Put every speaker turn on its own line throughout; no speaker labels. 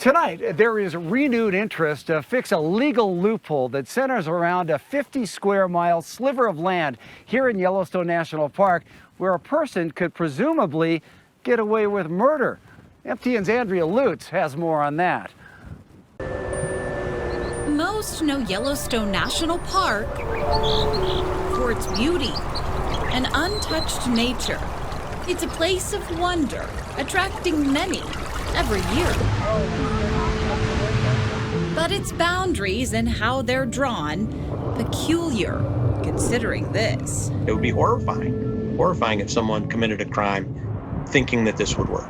Tonight, there is renewed interest to fix a legal loophole that centers around a 50-square-mile sliver of land here in Yellowstone National Park where a person could presumably get away with murder. MTN's Andrea Lutz has more on that.
Most know Yellowstone National Park for its beauty and untouched nature. It's a place of wonder, attracting many every year. But its boundaries and how they're drawn, peculiar, considering this.
It would be horrifying if someone committed a crime thinking that this would work.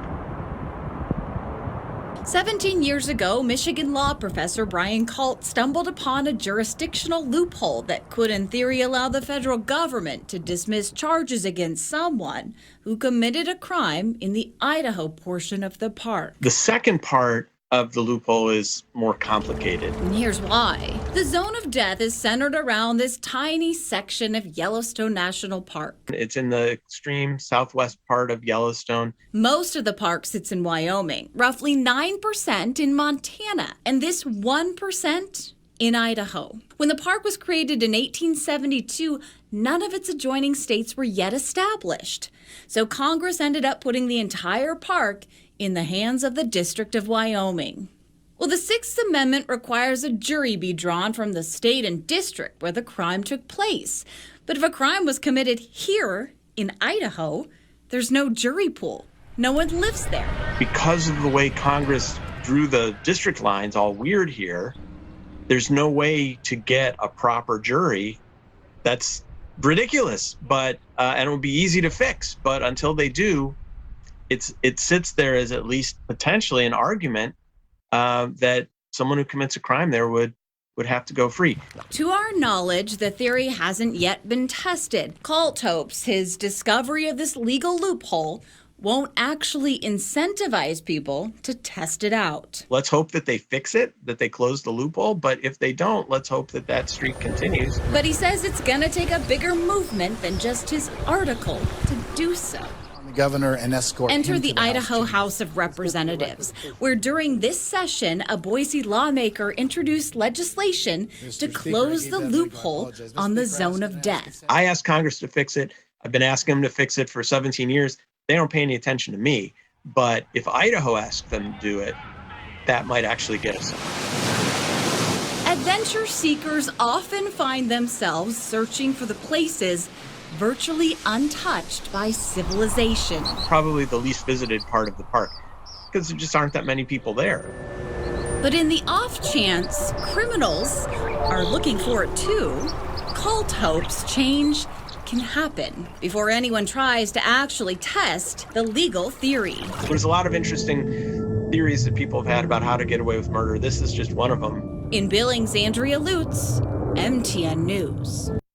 17 years ago, Michigan law professor Brian Kalt stumbled upon a jurisdictional loophole that could, in theory, allow the federal government to dismiss charges against someone who committed a crime in the Idaho portion of the park.
The second part of the loophole is more complicated.
And here's why. The zone of death is centered around this tiny section of Yellowstone National Park.
It's in the extreme southwest part of Yellowstone.
Most of the park sits in Wyoming, roughly 9% in Montana, and this 1% in Idaho. When the park was created in 1872, none of its adjoining states were yet established. So Congress ended up putting the entire park in the hands of the District of Wyoming. Well, the Sixth Amendment requires a jury be drawn from the state and district where the crime took place. But if a crime was committed here in Idaho, there's no jury pool. No one lives there.
Because of the way Congress drew the district lines all weird here, there's no way to get a proper jury. That's ridiculous, but and it would be easy to fix. But until they do, it sits there as at least potentially an argument that someone who commits a crime there would have to go free.
To our knowledge, the theory hasn't yet been tested. Kalt hopes his discovery of this legal loophole won't actually incentivize people to test it out.
Let's hope that they fix it, that they close the loophole. But if they don't, let's hope that that streak continues.
But he says it's going to take a bigger movement than just his article to do so.
Governor and escort.
Enter the Idaho House of Representatives, where during this session, a Boise lawmaker introduced legislation to close the loophole on the zone of death.
I asked Congress to fix it. I've been asking them to fix it for 17 years. They don't pay any attention to me. But if Idaho asks them to do it, that might actually get us somewhere.
Adventure seekers often find themselves searching for the places virtually untouched by civilization.
Probably the least visited part of the park, because there just aren't that many people there.
But in the off chance criminals are looking for it too, Kalt hopes change can happen before anyone tries to actually test the legal theory.
There's a lot of interesting theories that people have had about how to get away with murder. This is just one of them.
In Billings, Andrea Lutz, MTN News.